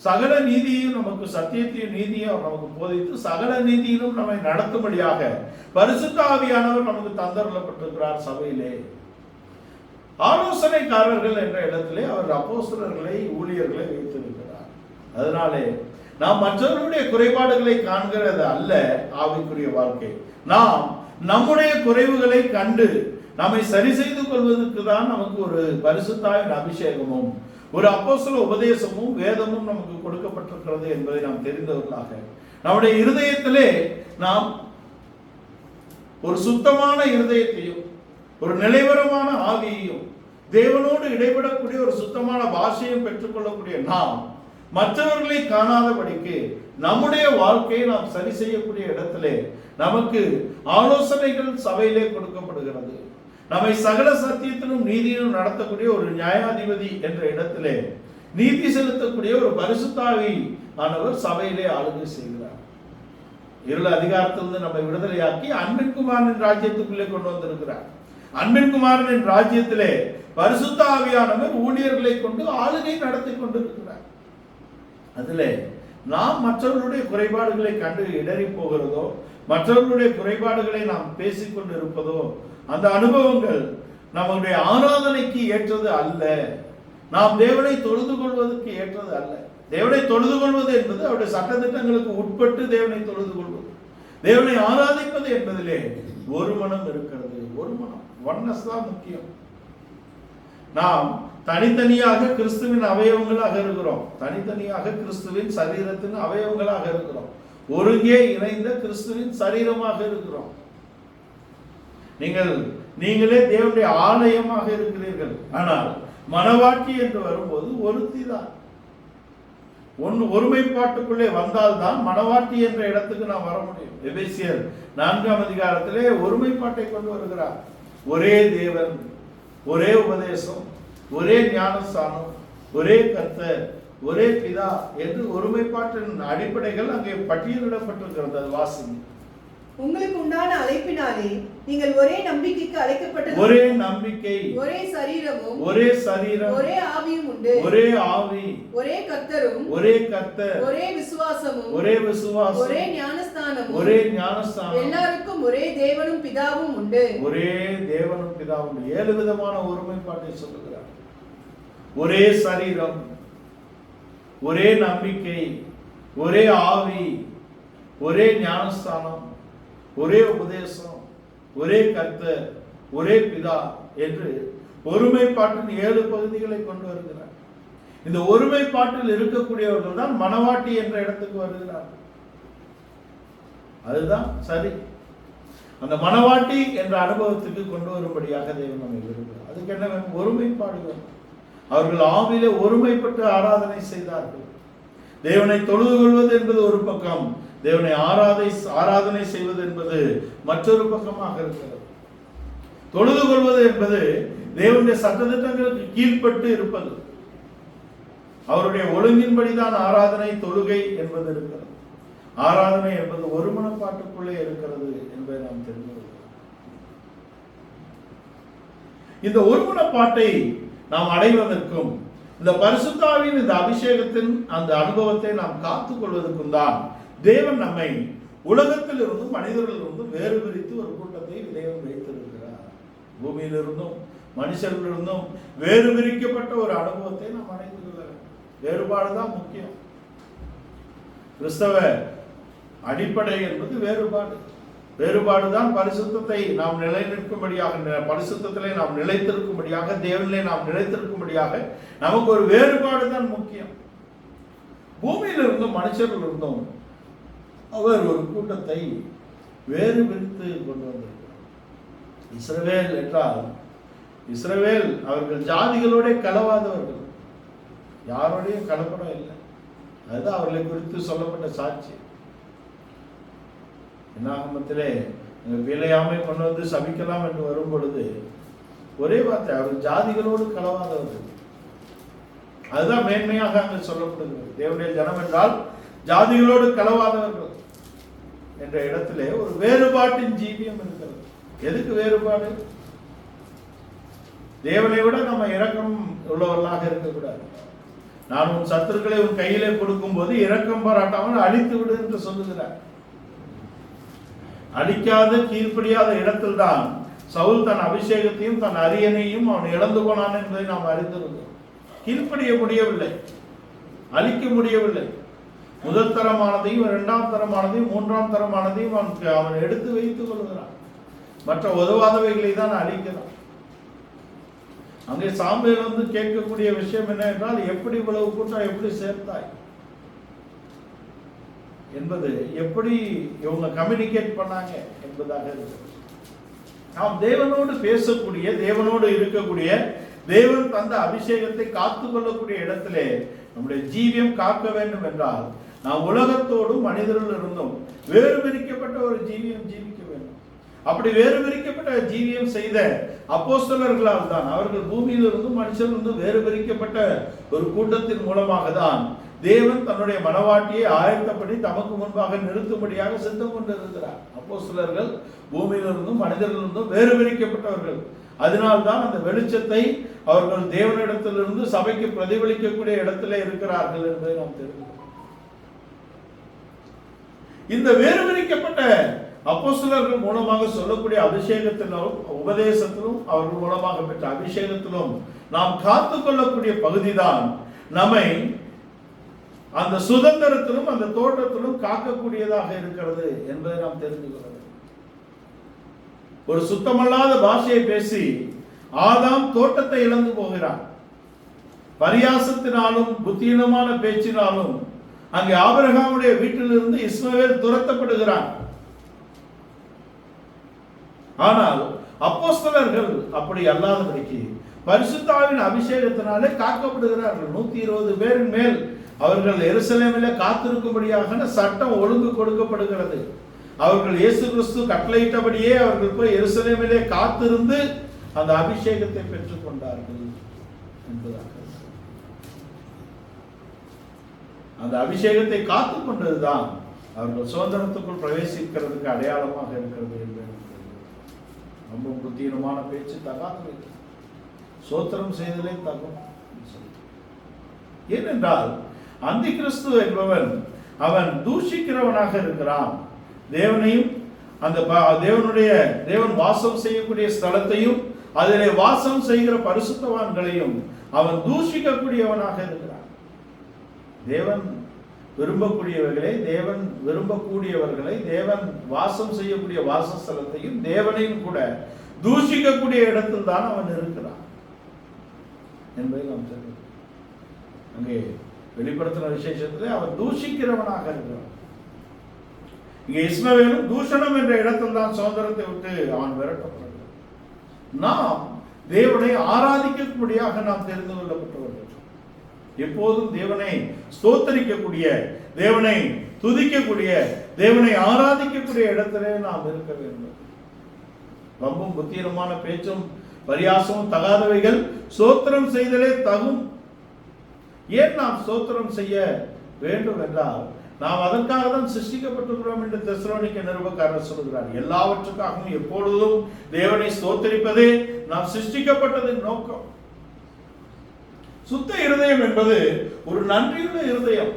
சகல நீதியையும் நமக்கு சத்தியத்தையும் நீதியும் நமக்கு போதித்து சகல நீதியிலும் நம்மை நடத்தும்படியாக பரிசுத்த ஆவியானவர் நமக்கு தந்தரப்பட்டிருக்கிறார் சபையிலே. ஆலோசனைக்காரர்கள் என்ற இடத்திலே அவர் அப்போஸ்தலர்களை, ஊழியர்களை வைத்திருக்கிறார். அதனாலே நாம் மற்றவர்களுடைய குறைபாடுகளை காண்கிறது அல்ல ஆவிக்குரிய வாழ்க்கை. நாம் நம்முடைய குறைவுகளை கண்டு நம்மை சரி செய்து கொள்வதற்கு தான் நமக்கு ஒரு பரிசுத்தாவின் அபிஷேகமும் ஒரு அப்போஸ்தல உபதேசமும் வேதமும் நமக்கு கொடுக்கப்பட்டிருக்கிறது என்பதை நாம் தெரிந்தவர்களாக நம்முடைய இருதயத்திலே நாம் ஒரு சுத்தமான இருதயத்தையும் ஒரு நிலைவரமான ஆவியையும் தேவனோடு இடைபடக்கூடிய ஒரு சுத்தமான பாஷையும் பெற்றுக்கொள்ளக்கூடிய நாம் மற்றவர்களை காணாதபடிக்கு நம்முடைய வாழ்க்கையை நாம் சரி செய்யக்கூடிய இடத்திலே நமக்கு ஆலோசனைகள் சபையிலே கொடுக்கப்படுகிறது. நம்மை சகல சத்தியத்திலும் நீதியிலும் நடத்தக்கூடிய ஒரு நியாயாதிபதி என்ற இடத்திலே நீதி செலுத்தக்கூடிய ஒரு பரிசுத்தாவி ஆனவர் சபையிலே ஆளுகை செய்கிறார். இருள் அதிகாரத்திலிருந்து நம்மை விடுதலையாக்கி அன்பின் குமாரனின் ராஜ்யத்துக்குள்ளே கொண்டு வந்திருக்கிறார். அன்பின் குமாரனின் ராஜ்யத்திலே பரிசுத்த ஆவியானவர் ஊழியர்களை கொண்டு ஆளுகை நடத்தி கொண்டிருக்கிறார். அதிலே நாம் மற்றவர்களுடைய குறைபாடுகளை கண்டு இடறி போகிறதோ, மற்றவர்களுடைய குறைபாடுகளை நாம் பேசிக்கொண்டு இருப்பதோ, அந்த அனுபவங்கள் நம்முடைய ஆராதனைக்கு ஏற்றது அல்ல. நாம் தேவனை தொழுது கொள்வதற்கு ஏற்றது அல்ல. தேவனை தொழுது கொள்வது என்பது அவருடைய சட்டத்திட்டங்களுக்கு உட்பட்டு தேவனை தொழுது கொள்வது. தேவனை ஆராதிப்பது என்பதிலே ஒரு மனம் இருக்கிறது. ஒரு மனம், ஒன்னஸ் தான் முக்கியம். நாம் தனித்தனியாக கிறிஸ்துவின் அவயவங்களாக இருக்கிறோம். தனித்தனியாக கிறிஸ்துவின் சரீரத்தின் அவயவங்களாக இருக்கிறோம். ஒருங்கே இணைந்த கிறிஸ்துவின் சரீரமாக இருக்கிறோம். நீங்களே தேவனுடைய ஆலயமாக இருக்கிறீர்கள். ஆனால் மனவாட்டி என்று வரும்போது ஒருத்தி தான். ஒருமைப்பாட்டுக்குள்ளே வந்தால்தான் மனவாட்டி என்ற இடத்துக்கு நாம் வர முடியும். எபேசியர் 4ஆம் அதிகாரத்திலே ஒருமைப்பாட்டை கொண்டு வருகிறார். ஒரே தேவன், ஒரே உபதேசம், ஒரே ஞானஸ்தானம், ஒரே கர்த்தர், ஒரே பிதா என்று ஒருமைப்பாட்டின் அடிப்படைகள் அங்கே பட்டியலிடப்பட்டிருக்கிறது. அது வாசிங்க. உங்களுக்கு உண்டான அழைப்பினாலே நீங்கள் ஒரே நம்பிக்கைக்கு அழைக்கப்பட்டது. ஒரே நம்பிக்கை, ஒரே சரீரமும், ஒரே சரீரம், ஒரே ஆவியும் உண்டு. ஒரே ஆவி, ஒரே கர்த்தரும், ஒரே கர்த்தர், ஒரே விசுவாசமும், ஒரே விசுவாசம், ஒரே ஞானஸ்தானமும், ஒரே ஞானஸ்தானம், எல்லாருக்கும் ஒரே தேவனும் பிதாவும் உண்டு. ஒரே தேவனும் பிதாவும். 7 விதமான ஒருமைப்பாட்டை சொல்லுகிறார். ஒரே சரீரம், ஒரே நம்பிக்கை, ஒரே ஆவி, ஒரே ஞானஸ்தானம், ஒரே உபதேசம், ஒரே கர்த்தர், ஒரே பிதா என்று ஒருமைப்பாட்டின் 7 பகுதிகளை கொண்டு வருகிறார். இந்த ஒருமைப்பாட்டில் இருக்கக்கூடியவர்கள் தான் மணவாட்டி என்ற இடத்துக்கு வருகிறார். அதுதான் சரி. அந்த மணவாட்டி என்ற அனுபவத்துக்கு கொண்டு வரும்படியாக தேவன் நம்மை விரும்புகிறார். அதுக்கு என்ன வேணும்? ஒருமைப்பாடு வேணும். அவர்கள் ஆவிலே ஒருமைப்பட்டு ஆராதனை செய்தார்கள். தேவனை தொழுது கொள்வது என்பது ஒரு பக்கம், தேவனை ஆராதனை செய்வது என்பது மற்றொரு பக்கமாக இருக்கிறது. தொழுது கொள்வது என்பது தேவனுடைய சட்டதிட்டங்களுக்கு கீழ்ப்பட்டு இருப்பது. அவருடைய ஒழுங்கின்படிதான் ஆராதனை தொழுகை என்பது இருக்கிறது. ஆராதனை என்பது ஒரு மனப்பாட்டுக்குள்ளே இருக்கிறது என்பதை நாம் தெரிந்து கொள்கிறோம். இந்த ஒருமனப்பாட்டை நாம் அடைவதற்கும் இந்த பரிசுத்த ஆவியின் இந்த அபிஷேகத்தின் அந்த அனுபவத்தை நாம் காத்துக் கொள்வதற்கும் தான் தேவன் நம்மை உலகத்தில் இருந்தும் மனிதர்களிலிருந்தும் வேறு பிரித்து ஒரு கூட்டத்தை தேவன் வைத்திருக்கிறார். பூமியிலிருந்தும் மனுஷர்களிலிருந்தும் வேறு பிரிக்கப்பட்ட ஒரு அனுபவத்தை நாம் அடைந்து கொள்ள வேண்டும். வேறுபாடுதான் முக்கியம். கிறிஸ்தவ அடிப்படை என்பது வேறுபாடு. வேறுபாடுதான் பரிசுத்தத்தை நாம் நிலைநிற்கும்படியாக, பரிசுத்தத்திலே நாம் நிலைத்திருக்கும்படியாக, தேவனிலே நாம் நிலைத்திருக்கும்படியாக நமக்கு ஒரு வேறுபாடு தான் முக்கியம். பூமியிலிருந்தும் மனுஷர்களிருந்தும் அவர் ஒரு கூட்டத்தை வேறு பிரித்து கொண்டு வந்திருக்கிறார். இஸ்ரவேல் என்றால், இஸ்ரவேல் அவர்கள் ஜாதிகளோட கலவாதவர்கள், யாரோடைய கலப்படம் இல்லை. அதுதான் அவர்களை குறித்து சொல்லப்பட்ட சாட்சி. என்னாகமத்திலே விளையாமை கொண்டு வந்து சபிக்கலாம் என்று வரும் பொழுது ஒரே வார்த்தை, அவர்கள் ஜாதிகளோடு கலவாதவர்கள். அதுதான் மேன்மையாக அங்கு சொல்லப்படுகிறது. தேவனுடைய ஜனம் என்றால் ஜாதிகளோடு கலவாதவர்கள் என்ற இடத்திலே ஒரு வேறுபாட்டின் ஜீவியம் இருக்கிறது. எதுக்கு வேறுபாடு? தேவனை விட நம்ம இரக்கம் உள்ளவர்களாக இருக்கக்கூடாது. நான் உன் சத்துருக்களை உன் கையிலே கொடுக்கும் போது இரக்கம் பாராட்டாமல் அழித்து விடு என்று சொல்லுகிறார். அடிக்காத கீழ்ப்படியாத இடத்தில் தான் சவுல் தன் அபிஷேகத்தையும் தன் அரியணையும் அவன் இழந்து போனான் என்பதை நாம் அறிந்திருந்தோம். கீழ்ப்படிய முடியவில்லை, அழிக்க முடியவில்லை. முதல் தரமானதையும் 2ஆம் தரமானதையும் 3ஆம் தரமானதையும் அவன் எடுத்து வைத்துக் கொள்கிறான். மற்ற உதவாதவைகளை தான் அழிக்கிறான். அங்கே சாமுவேல் வந்து கேட்கக்கூடிய விஷயம் என்ன என்றால், எப்படி இவ்வளவு கூட்டம் எப்படி சேர்த்தாய் என்பது, எப்படி இவங்க கம்யூனிகேட் பண்ணாங்க என்பதாக இருக்கிறது. நாம் தேவனோடு பேசக்கூடிய, தேவனோடு இருக்கக்கூடிய, தேவன் தந்த அபிஷேகத்தை காத்து கொள்ளக்கூடிய இடத்திலே நம்முடைய ஜீவியம் காக்க வேண்டும் என்றால் நாம் உலகத்தோடும் மனிதர்கள் இருந்தும் வேறு பிரிக்கப்பட்ட ஒரு ஜீவியம் ஜீவிக்க வேண்டும். அப்படி வேறு பிரிக்கப்பட்ட ஜீவியம் செய்த அப்போஸ்தலர்களால் தான், அவர்கள் பூமியிலிருந்தும் மனுஷரிலிருந்தும் வேறு பிரிக்கப்பட்ட ஒரு கூட்டத்தின் மூலமாக தான் தேவன் தன்னுடைய மனவாட்டியை ஆயத்தப்படி தமக்கு முன்பாக நிறுத்தும்படியாக சித்தம் கொண்டிருக்கிறார். அப்போஸ்தலர்கள் பூமியிலிருந்தும் மனிதர்களிலிருந்தும் வேறு பிரிக்கப்பட்டவர்கள். அதனால்தான் அந்த வெளிச்சத்தை அவர்கள் தேவனிடத்திலிருந்து சபைக்கு பிரதிபலிக்கக்கூடிய இடத்திலே இருக்கிறார்கள் என்பதை நாம் தெரிந்து. இந்த வேறு பிரிக்கப்பட்ட அப்போஸ்தலர்கள் மூலமாக சொல்லக்கூடிய அபிஷேகத்திலும் உபதேசத்திலும் அவர்கள் மூலமாக பெற்ற அபிஷேகத்திலும் நாம் காத்துக்கொள்ளக்கூடிய பகுதிதான் நம்மை அந்த சுதந்திரத்திலும் அந்த தோற்றத்திலும் காக்கக்கூடியதாக இருக்கிறது என்பதை நாம் தெரிந்து கொள்ள வேண்டும். ஒரு சுத்தமல்லாத பாஷையை பேசி ஆதாம் தோட்டத்தை இழந்து போகிறான். பரியாசத்தினாலும் புத்தியினமான பேச்சினாலும் அங்கே ஆபிரகாமுடைய வீட்டிலிருந்து இஸ்மவேல் துரத்தப்படுகிறான். ஆனால் அப்போஸ்தலர்கள் அப்படி அல்லாதபடிக்கு பரிசுத்த ஆவியின் அபிஷேகத்தினாலே காக்கப்படுகிறார்கள். 120 பேரின் மேல் அவர்கள் எருசலேமிலே காத்திருக்கும்படியாக சட்டம் ஒழுங்கு கொடுக்கப்படுகிறது. அவர்கள் இயேசு கிறிஸ்து கட்டளையிட்டபடியே அவர்கள் போய் எருசலேமிலே காத்திருந்து அந்த அபிஷேகத்தை பெற்றுக் கொண்டார்கள் என்பதாக. அந்த அபிஷேகத்தை காத்து கொண்டதுதான் அவர்கள் சுதந்திரத்துக்குள் பிரவேசிக்கிறதுக்கு அடையாளமாக இருக்கிறது என்று ரொம்ப புத்தீனமான பேச்சு தகாது. சோத்திரம் செய்தலே தகும். ஏனென்றால் அந்தி கிறிஸ்து என்பவன் அவன் தூஷிக்கிறவனாக இருக்கிறான். தேவனையும் அந்த தேவன் வாசம் செய்யக்கூடிய ஸ்தலத்தையும் அதிலே வாசம் செய்கிற பரிசுத்தவான்களையும் அவன் தூஷிக்கக்கூடியவனாக இருக்கிறான். தேவன் விரும்பக்கூடியவர்களை, தேவன் விரும்பக்கூடியவர்களை, தேவன் வாசம் செய்யக்கூடிய வாசஸ்தலத்தையும் தேவனையும் கூட தூஷிக்கக்கூடிய இடத்தில் தான் அவன் இருக்கிறான் என்பதை நாம் தெரியும். அங்கே வெளிப்படுத்தின விசேஷத்திலே அவன் தூஷிக்கிறவனாக இருக்கிறான். இங்கே இஸ்மவேலும் தூஷணம் என்ற இடத்தில் தான் சுதந்திரத்தை விட்டு அவன் விரட்டப்படுகிறான். நாம் தேவனை ஆராதிக்கக்கூடியாக நாம் தெரிந்து கொள்ளப்பட்டவர்கள். எப்போதும் தேவனை ஸ்தோத்தரிக்கக்கூடிய, தேவனை துதிக்கக்கூடிய, தேவனை ஆராதிக்கக்கூடிய இடத்திலே நாம் இருக்க வேண்டும். ரொம்பவும் புத்தீனமான பேச்சும் பரியாசமும் தகாதவைகள் ஸ்தோத்திரம் செய்தலே தகும். ஏன் நாம் ஸ்தோத்திரம் செய்ய வேண்டும் என்றால் நாம் அதற்காக தான் சிருஷ்டிக்கப்பட்டிருக்கிறோம் என்று தெசலோனிக்க நிருபக்காரர் சொல்கிறார். எல்லாவற்றுக்காகவும் எப்பொழுதும் தேவனை ஸ்தோத்தரிப்பதே நாம் சிருஷ்டிக்கப்பட்டதின் நோக்கம். சுத்த இருதயம் என்பது ஒரு நன்றியுள்ள இருதயம்.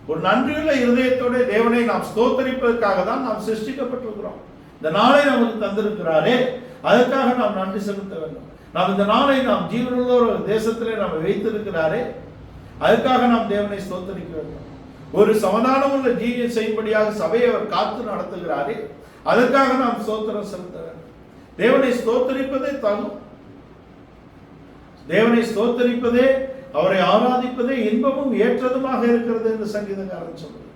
ஒரு நன்றியுள்ள இருதயத்தோட தேவனை நாம் ஸ்தோத்தரிப்பதற்காக தான் நாம் சிருஷ்டிக்கப்பட்டிருக்கிறோம். இந்த நாளை நமக்கு தந்திருக்கிறாரே, அதற்காக நாம் நன்றி செலுத்த வேண்டும். நாம் இந்த நாளை நாம் ஜீவனுள்ள ஒரு தேசத்திலே நாம் வைத்திருக்கிறாரே, அதற்காக நாம் தேவனை ஸ்தோத்தரிக்க வேண்டும். ஒரு சமாதானம் உள்ள ஜீவியம் செய்யும்படியாக சபையை அவர் காத்து நடத்துகிறாரே, அதற்காக நாம் ஸ்தோத்திரம் செலுத்த வேண்டும். தேவனை ஸ்தோத்தரிப்பதே தகும். தேவனை ஸ்தோத்தரிப்பதே, அவரை ஆராதிப்பதே இன்பமும் ஏற்றதுமாக இருக்கிறது என்று சங்கீதக்காரன் சொல்றார்.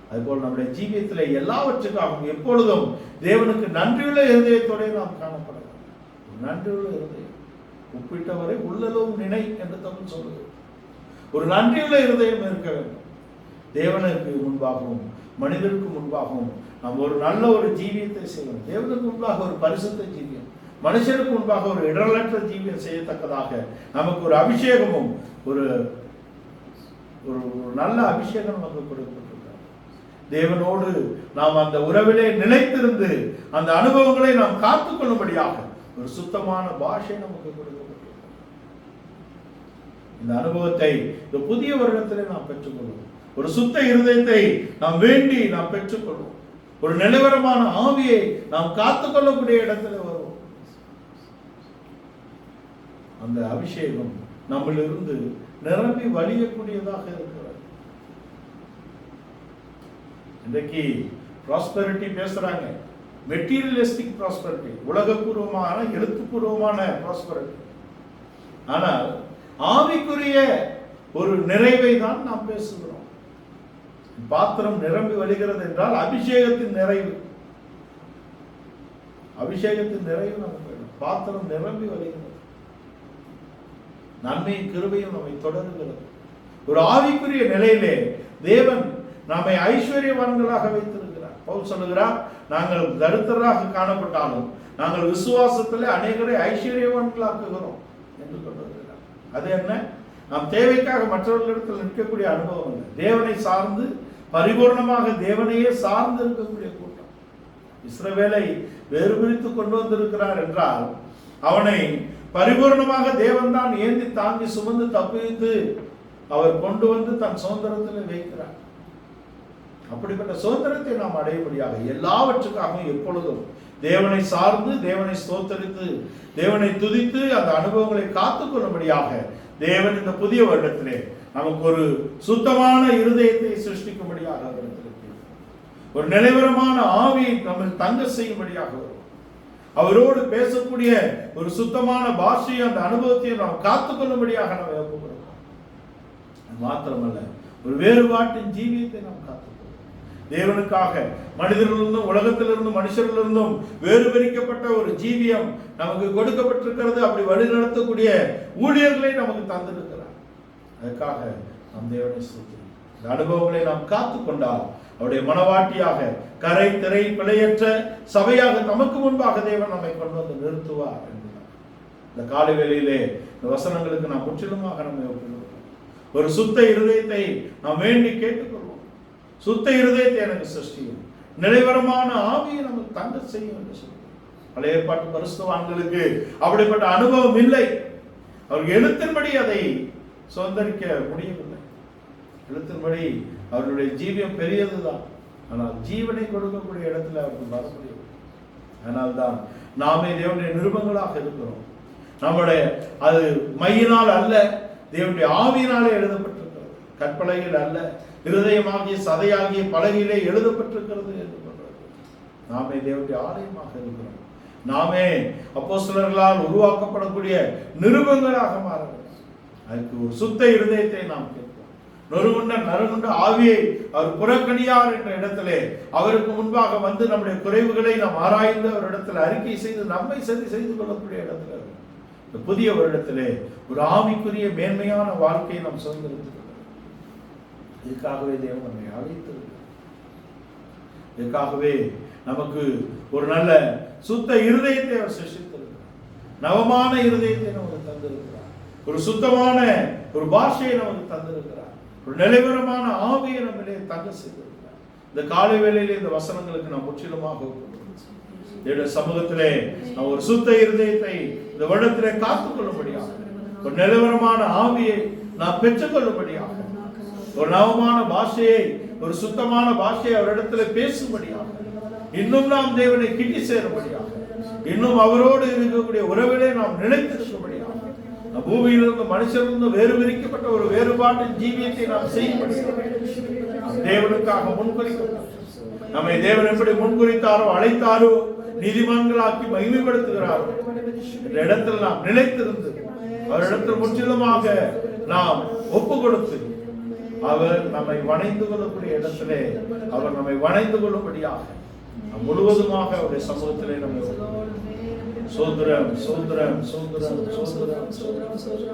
அதுபோல் நம்முடைய ஜீவியத்தில் எல்லாவற்றுக்காகவும் எப்பொழுதும் தேவனுக்கு நன்றியுள்ள இருதயத்தோட நாம் காணப்பட வேண்டும். நன்றியுள்ள இருதயம் உப்பிட்டவரை உள்ளளவும் நினை என்று தமிழ் சொல்லுது. ஒரு நன்றியுள்ள இருதயம் இருக்க வேண்டும். தேவனுக்கு முன்பாகவும் மனிதருக்கு முன்பாகவும் நாம் ஒரு நல்ல ஒரு ஜீவியத்தை செய்யணும். தேவனுக்கு முன்பாக ஒரு பரிசுத்த ஜீவியம், மனுஷனுக்கு முன்பாக ஒரு இடரலற்ற ஜீவியம் செய்யத்தக்கதாக நமக்கு ஒரு அபிஷேகமும் ஒரு நல்ல அபிஷேகம் நமக்கு கொடுக்கப்பட்டிருக்கிறது. தேவனோடு நாம் அந்த உறவிலே நிலைத்திருந்து அந்த அனுபவங்களை நாம் காத்துக்கொள்ளும்படியாக ஒரு சுத்தமான பாஷை நமக்கு கொடுக்கப்பட்டிருக்கிறது. இந்த அனுபவத்தை இந்த புதிய வருடத்திலே நாம் பெற்றுக்கொள்வோம். ஒரு சுத்த இருதயத்தை நாம் வேண்டி நாம் பெற்றுக்கொள்வோம். ஒரு நிலவரமான ஆவியை நாம் காத்துக்கொள்ளக்கூடிய இடத்துல வருவோம். அந்த அபிஷேகம் நம்மளிருந்து நிரம்பி வழியக்கூடியதாக இருக்கிறது. இன்றைக்கு ப்ராஸ்பெரிட்டி பேசுறாங்க, மெட்டீரியலிஸ்டிக் ப்ராஸ்பெரிட்டி, உலகபூர்வமான எழுத்துப்பூர்வமான ப்ராஸ்பெரிட்டி. ஆனால் ஆவிக்குரிய ஒரு நிறைவை தான் நாம் பேசுகிறோம். பாத்திரம் நிரம்பி வழிகிறது என்றால் அபிஷேகத்தின் நிறைவு, அபிஷேகத்தின் நிறைவு நமக்கு வேணும். பாத்திரம் நிரம்பி வழிகிறது, நன்மையும் கிருபையும் நம்மை தொடர்கிறது. ஒரு ஆவிக்குரிய நிலையிலே தேவன் நம்மை ஐஸ்வர்யவான்களாக வைத்திருக்கிறார். பவுல் சொல்லுகிறார், நாங்கள் தரித்திரராக காணப்பட்டாலும் நாங்கள் விசுவாசத்திலே அநேகரை ஐஸ்வர்யவான்களாக்குகிறோம் என்று சொல்லுகிறார். அது என்ன? நாம் தேவைக்காக மற்றவர்களிடத்தில் நிற்கக்கூடிய அனுபவம் இல்லை. தேவனை சார்ந்து பரிபூர்ணமாக தேவனையே சார்ந்து இருக்கக்கூடிய கூட்டம். இஸ்ரவேலை வேறு பிரித்து கொண்டு வந்திருக்கிறார் என்றால் அவனை பரிபூர்ணமாக தேவன் தான் ஏந்தி தாங்கி சுமந்து தப்பித்து அவர் கொண்டு வந்து தன் சுதந்திரத்தில் வைக்கிறார். அப்படிப்பட்ட சுதந்திரத்தை நாம் அடையும்படியாக எல்லாவற்றுக்காகவும் எப்பொழுதும் தேவனை சார்ந்து தேவனை ஸ்தோத்தரித்து தேவனை துதித்து அந்த அனுபவங்களை காத்துக்கொள்ளும்படியாக தேவன் இந்த புதிய வருடத்திலே நமக்கு ஒரு சுத்தமான இருதயத்தை சிருஷ்டிக்கும்படியாக ஒரு நிலைவரமான ஆவியை நம்ம தங்க செய்யும்படியாக வரும். அவரோடு பேசக்கூடிய ஒரு சுத்தமான பாஷையை அந்த அனுபவத்தையும் நாம் காத்துக்கொள்ளும்படியாக நாம் ஒப்புக்கொள்கிறோம். மாத்திரமல்ல, ஒரு வேறுபாட்டின் ஜீவியத்தை நாம் காத்துக்கொள்வோம். தேவனுக்காக மனிதர்களிருந்தும் உலகத்திலிருந்தும் மனுஷர்களிருந்தும் வேறு பிரிக்கப்பட்ட ஒரு ஜீவியம் நமக்கு கொடுக்கப்பட்டிருக்கிறது. அப்படி வழிநடத்தக்கூடிய ஊழியர்களை நமக்கு தந்திருக்கிறார். அதுக்காக நம் தேவனை ஸ்தோத்திரிக்கிறோம். இந்த அனுபவங்களை நாம் காத்துக்கொண்டால் அவருடைய மனவாட்டியாக கரை திரை பிழையற்ற சபையாக நமக்கு முன்பாக தேவன் நம்மை கொண்டு வந்து நிறுத்துவார் என்கிறார். இந்த காலை வேளையிலே இந்த வசனங்களுக்கு நாம் முற்றிலுமாக நம்மை ஒப்புக்கொள்கிறோம். ஒரு சுத்த இருதயத்தை நாம் வேண்டி கேட்டுக்கொள்வோம். சுத்த இருதயத்தை எனக்கு சிருஷ்டியும், நிலைவரமான ஆவியை நமக்கு தங்க செய்யும் என்று சொல்லுவோம். பழைய ஏற்பாட்டு பரிசுத்தவான்களுக்கு அப்படிப்பட்ட அனுபவம் இல்லை. அவர்கள் எழுத்தின்படி அதை சுதந்திரிக்க முடியவில்லை. எழுத்தின்படி அவர்களுடைய ஜீவியம் பெரியதுதான், ஆனால் ஜீவனை கொடுக்கக்கூடிய இடத்துல அவர்கள் வர முடியும். அதனால்தான் நாமே தேவனுடைய நிருபங்களாக இருக்கிறோம். நம்முடைய அது மையினால் அல்ல, தேவனுடைய ஆவியினாலே எழுதப்பட்டிருக்கிறது. கற்பலகையில் அல்ல, இருதயமாகிய சதையாகிய பலகையிலே எழுதப்பட்டிருக்கிறது என்று சொல்றது. நாமே தேவனுடைய ஆலயமாக இருக்கிறோம். நாமே அப்போஸ்தலர்களால் உருவாக்கப்படக்கூடிய நிருபங்களாக மாற வேண்டும். அதுக்கு ஒரு சுத்த இருதயத்தை நாம் கேட்போம். நறுகுண்ட ஆவியை அவர் புறக்கணியார் என்ற இடத்திலே அவருக்கு முன்பாக வந்து நம்முடைய குறைவுகளை நாம் ஆராய்ந்து அவர் இடத்துல அறிக்கை செய்து நம்மை சரி செய்து கொள்ளக்கூடிய இடத்துல இந்த புதிய வருடத்திலே ஒரு ஆவிக்குரிய மேன்மையான வாழ்க்கையை நாம் சுதந்திரத்துக் கொள்ளும். இதுக்காகவே தேவன் நம்மை அழைத்திருக்கிறார். இதுக்காகவே நமக்கு ஒரு நல்ல சுத்த இருதயத்தை அவர் சிருஷ்டித்திருக்கிறார். நவமான இருதயத்தை நமக்கு தந்திருக்கிறார். ஒரு சுத்தமான ஒரு பாஷையை நமக்கு தந்திருக்கிறார். ஒரு நிலைவரமான ஆவியை நம்மளே தங்க செய்திருக்கிறார். இந்த காலை வேளையிலே இந்த வசனங்களுக்கு நாம் முற்றிலுமாக சமூகத்திலே நாம் ஒரு சுத்த இருதயத்தை இந்த வருடத்திலே காத்துக்கொள்ளும்படியாக, ஒரு நிலவரமான ஆவியை நாம் பெற்றுக்கொள்ளும்படியாக, ஒரு நவமான பாஷையை, ஒரு சுத்தமான பாஷையை அவரிடத்துல பேசும்படியாக, இன்னும் நாம் தேவனை கிட்டி சேரும்படியாக, இன்னும் அவரோடு இருக்கக்கூடிய உறவிலே நாம் நிலைத்திருக்கும்படியாக, பூமியிலிருந்து மனுஷரிலிருந்து வேறு விரிக்கப்பட்ட ஒரு வேறுபாட்டின் ஜீவியத்தை நாம் செய்யும்படியாக தேவனுக்காக முன்குறிக்கப்பட்டோம். நம்மை தேவன் எப்படி முன்குறித்தாரோ, அழைத்தாரோ, நீதிமான்களாக்கி மகிமைப்படுத்துகிறாரோ இந்த இடத்தில் நாம் நிலைத்திருந்து அவரிடத்தில் முற்றிலுமாக நாம் ஒப்பு கொடுத்து அவர் நம்மை வணைந்து கொள்ளக்கூடிய இடத்திலே அவர் நம்மை வணைந்து கொள்ளும்படியாக முழுவதுமாக அவருடைய சமூகத்திலே நம்ம சோதரம் சோதரம் சோதரம் சோதரம் சோதரம்